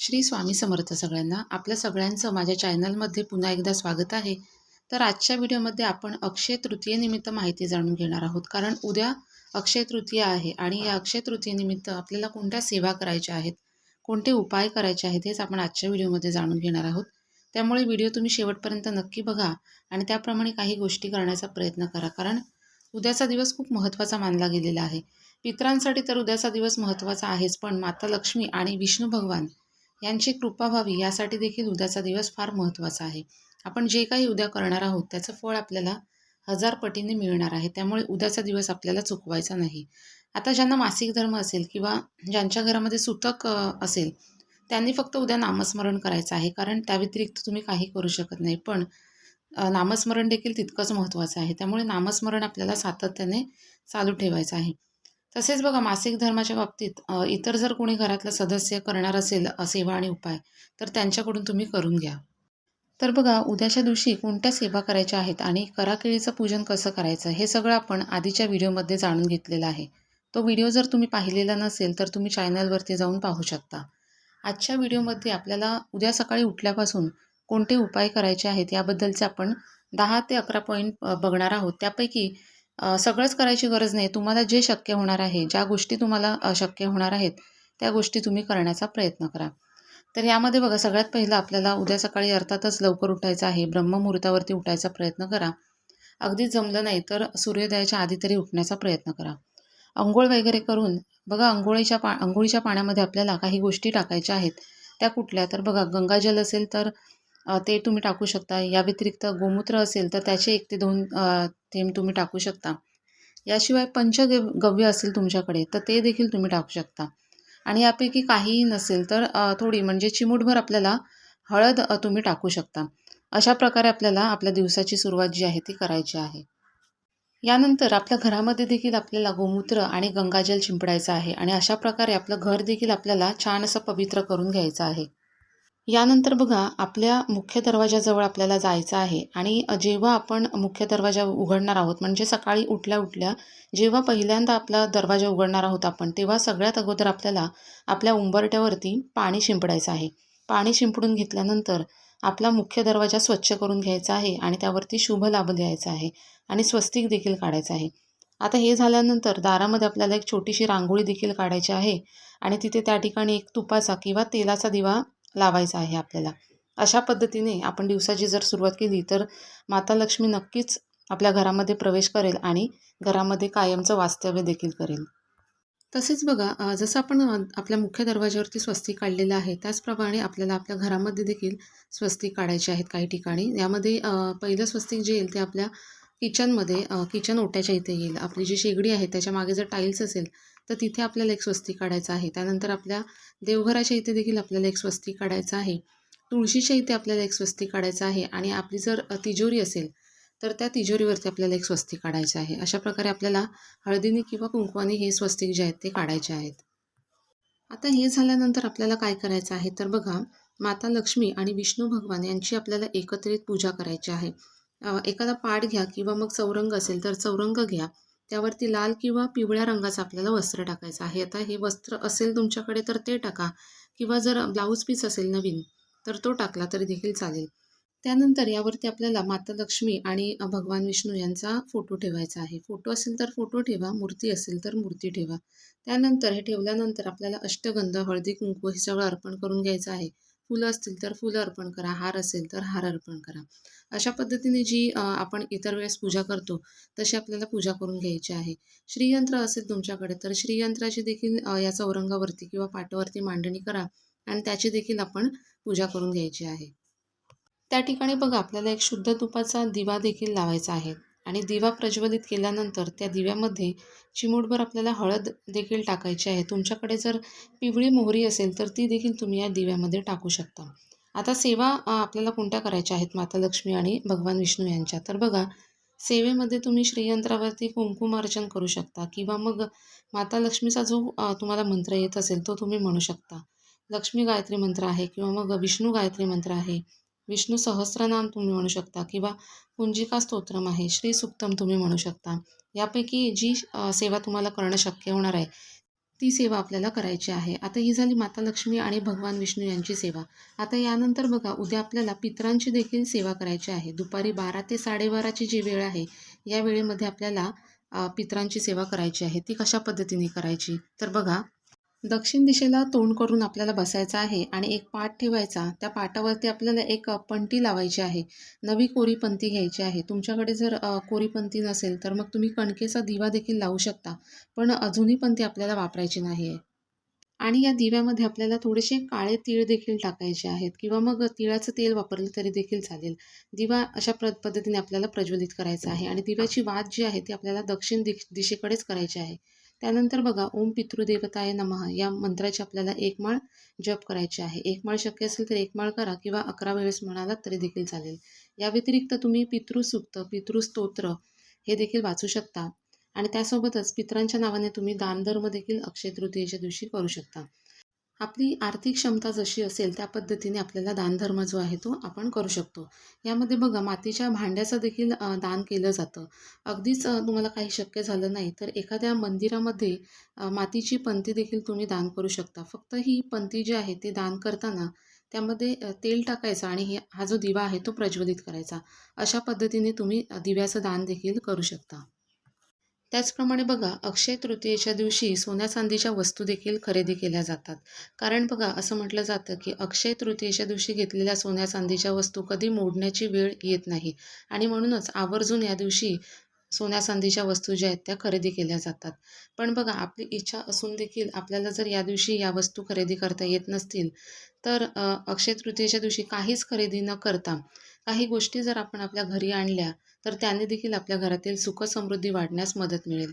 श्री स्वामी समर्थ सगळ्यांना. आपल्या सगळ्यांचं माझ्या चॅनलमध्ये पुन्हा एकदा स्वागत आहे. तर आजच्या व्हिडिओमध्ये आपण अक्षय तृतीयेनिमित्त माहिती जाणून घेणार आहोत. कारण उद्या अक्षय तृतीया आहे आणि या अक्षय तृतीयेनिमित्त आपल्याला कोणत्या सेवा करायच्या आहेत, कोणते उपाय करायचे आहेत, हेच आपण आजच्या व्हिडिओमध्ये जाणून घेणार आहोत. त्यामुळे व्हिडिओ तुम्ही शेवटपर्यंत नक्की बघा आणि त्याप्रमाणे काही गोष्टी करण्याचा प्रयत्न करा. कारण उद्याचा दिवस खूप महत्त्वाचा मानला गेलेला आहे. पितरांसाठी तर उद्याचा दिवस महत्त्वाचा आहेच, पण माता लक्ष्मी आणि विष्णू भगवान यांची कृपा व्हावी यासाठी देखील उद्याचा दिवस फार महत्त्वाचा आहे. आपण जे काही उद्या करणार आहोत त्याचं फळ आपल्याला 1000 पटीने मिळणार आहे. त्यामुळे उद्याचा दिवस आपल्याला चुकवायचा नाही. आता ज्यांना मासिक धर्म असेल किंवा ज्यांच्या घरामध्ये सुतक असेल, त्यांनी फक्त उद्या नामस्मरण करायचं आहे. कारण त्या व्यतिरिक्त तुम्ही काही करू शकत नाही. पण नामस्मरण देखील तितकंच महत्त्वाचं आहे. त्यामुळे नामस्मरण आपल्याला सातत्याने चालू ठेवायचं आहे. तसेच बघा, मासिक धर्माच्या बाबतीत इतर जर कोणी घरातला सदस्य करणार असेल सेवा आणि उपाय, तर त्यांच्याकडून तुम्ही करून घ्या. तर बघा, उद्याच्या दिवशी कोणत्या सेवा करायच्या आहेत आणि कराकेळीचं पूजन कसं करायचं, हे सगळं आपण आधीच्या व्हिडिओमध्ये जाणून घेतलेलं आहे. तो व्हिडिओ जर तुम्ही पाहिलेला नसेल तर तुम्ही चॅनलवरती जाऊन पाहू शकता. आजच्या व्हिडिओमध्ये आपल्याला उद्या सकाळी उठल्यापासून कोणते उपाय करायचे आहेत याबद्दलचे आपण 10 ते 11 पॉईंट बघणार आहोत. त्यापैकी सगळंच करायची गरज नाही. तुम्हाला जे शक्य होणार आहे, ज्या गोष्टी तुम्हाला शक्य होणार आहेत, त्या गोष्टी तुम्ही करण्याचा प्रयत्न करा. तर यामध्ये बघा, सगळ्यात पहिलं आपल्याला उद्या सकाळी अर्थातच लवकर उठायचं आहे. ब्रह्ममुहूर्तावरती उठायचा प्रयत्न करा. अगदी जमलं नाही तर सूर्योदयाच्या आधी तरी उठण्याचा प्रयत्न करा. अंघोळ वगैरे करून बघा, अंघोळीच्या पाण्यामध्ये आपल्याला काही गोष्टी टाकायच्या आहेत. त्या कुठल्या? तर बघा, गंगाजल असेल तर ते तुम्ही टाकू शकता. या व्यतिरिक्त गोमूत्र असेल तर त्याचे 1 ते 2 थेंब तुम्ही टाकू शकता. याशिवाय पंचगव्य असेल तुमच्याकडे तर ते देखील तुम्ही टाकू शकता. आणि यापैकी काहीही नसेल तर थोडी म्हणजे चिमूटभर आपल्याला हळद तुम्ही टाकू शकता. अशा प्रकारे आपल्याला आपल्या दिवसाची सुरुवात जी आहे ती करायची आहे. यानंतर आपल्या घरामध्ये देखील आपल्याला गोमूत्र आणि गंगाजल शिंपडायचं आहे आणि अशा प्रकारे आपलं घर देखील आपल्याला छान असं पवित्र करून घ्यायचं आहे. यानंतर बघा, आपल्या मुख्य दरवाजाजवळ आपल्याला जायचं आहे आणि जेव्हा आपण मुख्य दरवाजा उघडणार आहोत, म्हणजे सकाळी उठल्या उठल्या जेव्हा पहिल्यांदा आपला दरवाजा उघडणार आहोत आपण, तेव्हा सगळ्यात अगोदर आपल्याला आपल्या उंबरठ्यावरती पाणी शिंपडायचं आहे. पाणी शिंपडून घेतल्यानंतर आपला मुख्य दरवाजा स्वच्छ करून घ्यायचा आहे आणि त्यावरती शुभ लाभ द्यायचा आहे आणि स्वस्तिक देखील काढायचं आहे. आता हे झाल्यानंतर दारामध्ये आपल्याला एक छोटीशी रांगोळी देखील काढायची आहे आणि तिथे त्या ठिकाणी एक तुपाचा किंवा तेलाचा दिवा लावायचा आहे आपल्याला. अशा पद्धतीने आपण दिवसाची जर सुरुवात केली तर माता लक्ष्मी नक्कीच आपल्या घरामध्ये प्रवेश करेल आणि घरामध्ये कायमचं वास्तव्य देखील करेल. तसेच बघा, जसं आपण आपल्या मुख्य दरवाज्यावरती स्वस्तिक काढलेलं आहे, त्याचप्रमाणे आपल्याला आपल्या घरामध्ये देखील स्वस्तिक काढायचे आहेत काही ठिकाणी. यामध्ये पहिलं स्वस्तिक जे येईल ते आपल्या किचनमध्ये, किचन ओट्याच्या इथे येईल. आपली जी शेगडी आहे त्याच्या मागे जर टाईल्स असेल तर तिथे आपल्याला एक स्वस्तिक काढायचं आहे. त्यानंतर आपल्या देवघराच्या इथे देखील आपल्याला एक स्वस्तिक काढायचं आहे. तुळशीच्या इथे आपल्याला एक स्वस्तिक काढायचं आहे आणि आपली जर तिजोरी असेल तर त्या तिजोरीवरती आपल्याला एक स्वस्तिक काढायचं आहे. अशा प्रकारे आपल्याला हळदीने किंवा कुंकवाने हे स्वस्तिक जे आहेत ते काढायचे आहेत. आता हे झाल्यानंतर आपल्याला काय करायचं आहे तर बघा, माता लक्ष्मी आणि विष्णू भगवान यांची आपल्याला एकत्रित पूजा करायची आहे. एखादा पाट घ्या किंवा मग चौरंग असेल तर चौरंग घ्या. त्यावरती लाल किंवा पिवळ्या रंगाचं आपल्याला वस्त्र टाकायचं आहे. आता हे वस्त्र असेल तुमच्याकडे तर ते टाका किंवा जर ब्लाऊज पीस असेल नवीन तर तो टाकला तरी देखील चालेल. त्यानंतर यावरती आपल्याला माता लक्ष्मी आणि भगवान विष्णू यांचा फोटो ठेवायचा आहे. फोटो असेल तर फोटो ठेवा, मूर्ती असेल तर मूर्ती ठेवा. त्यानंतर हे ठेवल्यानंतर आपल्याला अष्टगंध, हळदी कुंकू हे सगळं अर्पण करून घ्यायचं आहे. फुलं असतील तर फुलं अर्पण करा, हार असेल तर हार अर्पण करा. अशा पद्धतीने जी आपण इतर वेळेस पूजा करतो तशी आपल्याला पूजा करून घ्यायची आहे. श्रीयंत्र असेल तुमच्याकडे तर श्रीयंत्राची देखील या चौरंगावरती किंवा पाटावरती मांडणी करा आणि त्याची देखील आपण पूजा करून घ्यायची आहे. त्या ठिकाणी बघा, आपल्याला एक शुद्ध तुपाचा दिवा देखील लावायचा आहे आणि दिवा प्रज्वलित केल्यानंतर त्या दिव्यामध्ये चिमूटभर आपल्याला हळद देखील टाकायची आहे. तुमच्याकडे जर पिवळी मोहरी असेल तर ती देखील तुम्ही या दिव्यामध्ये टाकू शकता. आता सेवा आपल्याला कोणत्या करायच्या आहेत माता लक्ष्मी आणि भगवान विष्णू यांच्या, तर बघा, सेवेमध्ये तुम्ही श्रीयंत्रावरती कुंकुमार्चन करू शकता किंवा मग माता लक्ष्मीचा जो तुम्हाला मंत्र येत असेल तो तुम्ही म्हणू शकता. लक्ष्मी गायत्री मंत्र आहे किंवा मग विष्णू गायत्री मंत्र आहे, विष्णू सहस्त्रनाम तुम्ही म्हणू शकता किंवा कुंजिका स्तोत्रम आहे, श्री सुक्तम तुम्ही म्हणू शकता. यापैकी जी सेवा तुम्हाला करणं शक्य होणार आहे ती सेवा आपल्याला करायची आहे. आता ही झाली माता लक्ष्मी आणि भगवान विष्णू यांची सेवा. आता यानंतर बघा उद्या आपल्याला पितरांची देखील सेवा करायची आहे. दुपारी 12 ते 12:30ची जी वेळ आहे, या वेळेमध्ये आपल्याला पितरांची सेवा करायची आहे. ती कशा पद्धतीने करायची? तर बघा, दक्षिण दिशेला तोंड करून आपल्याला बसायचं आहे आणि एक पाट ठेवायचा. त्या पाटावरती आपल्याला एक पंटी लावायची आहे. नवी कोरी पंती घ्यायची आहे. तुमच्याकडे जर कोरी पंती नसेल तर मग तुम्ही कणकेचा दिवा देखील लावू शकता. पण जुनी पंती आपल्याला वापरायची नाही आहे. आणि या दिव्यामध्ये आपल्याला थोडेसे काळे तीळ देखील टाकायचे आहेत किंवा मग तिळाचं तेल वापरलं तरी देखील चालेल. दिवा अशा पद्धतीने आपल्याला प्रज्वलित करायचा आहे आणि दिव्याची वात जी आहे ती आपल्याला दक्षिण दिशेकडेच करायची आहे. त्यानंतर बघा ओम पितृदेवताय नमः या मंत्राची आपल्याला 1 माळ जप करायची आहे. 1 माळ शक्य असेल तर 1 माळ करा किंवा 11 वेळेस म्हणालात तरी देखील चालेल. या व्यतिरिक्त तुम्ही पितृसूक्त, पितृस्तोत्र हे देखील वाचू शकता. आणि त्यासोबतच पितरांच्या नावाने तुम्ही दानधर्म देखील अक्षय तृतीयेच्या दिवशी करू शकता. आपली आर्थिक क्षमता जशी असेल त्या पद्धतीने आपल्याला दानधर्म जो आहे तो आपण करू शकतो. यामध्ये बघा मातीच्या भांड्याचं देखील दान केलं जातं. अगदीच तुम्हाला काही शक्य झालं नाही तर एखाद्या मंदिरामध्ये मातीची पंती देखील तुम्ही दान करू शकता. फक्त ही पंती जी आहे ती दान करताना त्यामध्ये तेल टाकायचं आणि हा जो दिवा आहे तो प्रज्वलित करायचा. अशा पद्धतीने तुम्ही दिव्याचं दान देखील करू शकता. त्याचप्रमाणे बघा अक्षय तृतीयेच्या दिवशी सोन्या चांदीच्या वस्तू देखील खरेदी केल्या जातात. कारण बघा असं म्हटलं जातं की अक्षय तृतीयेच्या दिवशी घेतलेल्या सोन्या चांदीच्या वस्तू कधी मोडण्याची वेळ येत नाही आणि म्हणूनच आवर्जून या दिवशी सोन्या चांदीच्या वस्तू ज्या आहेत त्या खरेदी केल्या जातात. पण बघा आपली इच्छा असून देखील आपल्याला जर या दिवशी या वस्तू खरेदी करता येत नसतील तर अक्षय तृतीयेच्या दिवशी काहीच खरेदी न करता काही गोष्टी जर आपण आपल्या घरी आणल्या तर त्याने देखील आपल्या घरातील सुखसमृद्धी वाढण्यास मदत मिळेल.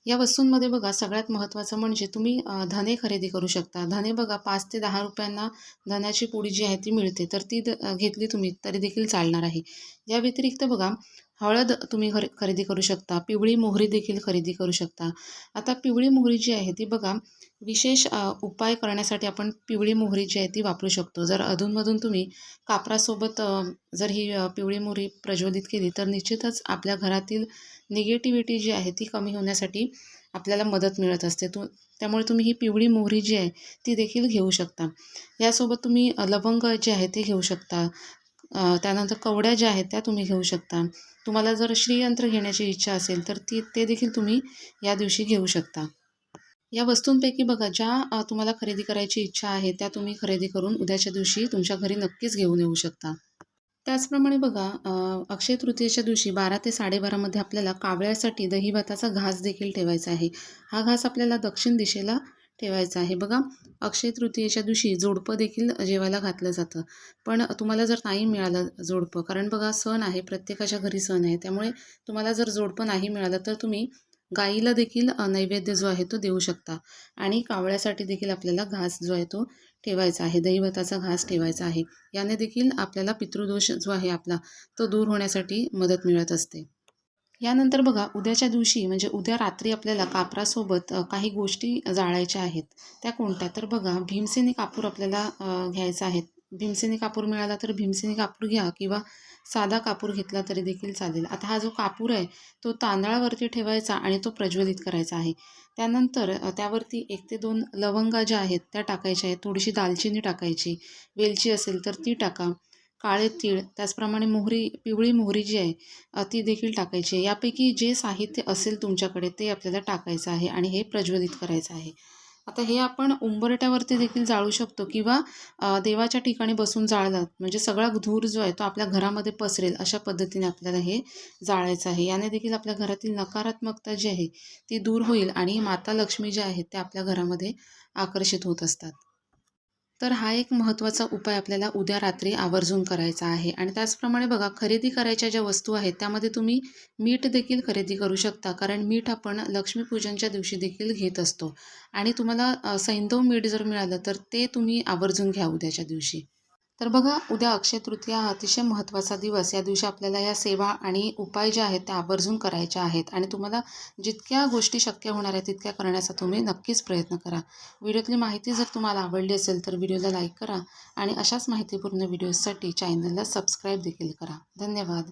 या वस्तूंमध्ये बघा सगळ्यात महत्त्वाचं म्हणजे तुम्ही धने खरेदी करू शकता. धने बघा 5 ते 10 रुपयांना धन्याची पुडी जी आहे ती मिळते. तर ती घेतली तुम्ही तरी देखील चालणार आहे. या व्यतिरिक्त बघा हळद तुम्ही खरेदी करू शकता. पिवळी मोहरी देखील खरेदी करू शकता. आता पिवळी मोहरी जी आहे ती बघा विशेष उपाय करण्यासाठी आपण पिवळी मोहरी जी आहे ती वापरू शकतो. जर अधूनमधून तुम्ही कापरासोबत जर ही पिवळी मोहरी प्रज्वलित केली तर निश्चितच आपल्या घरातील निगेटिव्हिटी जी आहे ती कमी होण्यासाठी आपल्याला मदत मिळत असते. त्यामुळे तुम्ही ही पिवळी मोहरी जी आहे ती देखील घेऊ शकता. यासोबत तुम्ही लवंग जे आहे ते घेऊ शकता. त्यानंतर कवड्या ज्या आहेत त्या तुम्ही घेऊ शकता. तुम्हाला जर श्रीयंत्र घेण्याची इच्छा असेल तर ते देखील तुम्ही या दिवशी घेऊ शकता. या वस्तूंपैकी बघा ज्या तुम्हाला खरेदी करायची इच्छा आहे त्या तुम्ही खरेदी करून उद्याच्या दिवशी तुमच्या घरी नक्कीच घेऊन येऊ शकता. त्याचप्रमाणे बघा अक्षय तृतीयेच्या दिवशी 12 ते 12:30 मध्ये आपल्याला कावळ्यासाठी दहीभाताचा घास देखील ठेवायचा आहे. हा घास आपल्याला दक्षिण दिशेला ठेवायचा आहे. बघा अक्षय तृतीयेच्या दिवशी जोडपं देखील जेवायला घातलं जातं. पण तुम्हाला जर नाही मिळालं जोडपं, कारण बघा सण आहे, प्रत्येकाच्या घरी सण आहे, त्यामुळे तुम्हाला जर जोडपं नाही मिळालं तर तुम्ही गाईला देखील नैवेद्य जो आहे तो देऊ शकता. आणि कावळ्यासाठी देखील आपल्याला घास जो आहे तो ठेवायचा आहे. दहीभाताचा घास ठेवायचा आहे. याने देखील आपल्याला पितृदोष जो आहे आपला तो दूर होण्यासाठी मदत मिळत असते. यानंतर बघा उद्याच्या दिवशी म्हणजे उद्या रात्री आपल्याला कापरासोबत काही गोष्टी जाळायच्या आहेत. त्या कोणत्या? तर बघा भीमसेनी कापूर आपल्याला घ्यायचा आहे. भीमसेनी कापूर मिळाला तर भीमसेनी कापूर घ्या किंवा साधा कापूर घेतला तरी देखील चालेल. आता हा जो कापूर आहे तो तांदळावरती ठेवायचा आणि तो प्रज्वलित करायचा आहे. त्यानंतर त्यावरती 1 ते 2 लवंगा ज्या आहेत त्या टाकायच्या आहेत. थोडीशी दालचिनी टाकायची. वेलची असेल तर ती टाका. काळे तीळ, त्याचप्रमाणे मोहरी, पिवळी मोहरी जी आहे ती देखील टाकायची आहे. यापैकी जे साहित्य असेल तुमच्याकडे ते आपल्याला टाकायचं आहे आणि हे प्रज्वलित करायचं आहे. आता हे आपण उंबरट्यावरती देखील जाळू शकतो किंवा देवाच्या ठिकाणी बसून जाळलात म्हणजे सगळा धूर जो आहे तो आपल्या घरामध्ये पसरेल अशा पद्धतीने आपल्याला हे जाळायचं आहे. याने देखील आपल्या घरातील नकारात्मकता जी आहे ती दूर होईल आणि माता लक्ष्मी ज्या आहेत त्या आपल्या घरामध्ये आकर्षित होत असतात. तर हा एक महत्त्वाचा उपाय आपल्याला उद्या रात्री आवर्जून करायचा आहे. आणि त्याचप्रमाणे बघा खरेदी करायच्या ज्या वस्तू आहेत त्यामध्ये तुम्ही मीठ देखील खरेदी करू शकता. कारण मीठ आपण लक्ष्मीपूजनच्या दिवशी देखील घेत असतो आणि तुम्हाला सैंधव मीठ जर मिळालं तर ते तुम्ही आवर्जून घ्या उद्याच्या दिवशी. तर बघा उद्या अक्षय तृतीया हा अतिशय महत्त्वाचा दिवस. या दिवशी आपल्याला या सेवा आणि उपाय ज्या आहेत त्या आवर्जून करायच्या आहेत आणि तुम्हाला जितक्या गोष्टी शक्य होणार आहेत तितक्या करण्याचा तुम्ही नक्कीच प्रयत्न करा. व्हिडिओतली माहिती जर तुम्हाला आवडली असेल तर व्हिडिओला लाईक करा आणि अशाच माहितीपूर्ण व्हिडिओजसाठी चॅनलला सबस्क्राईब देखील करा. धन्यवाद.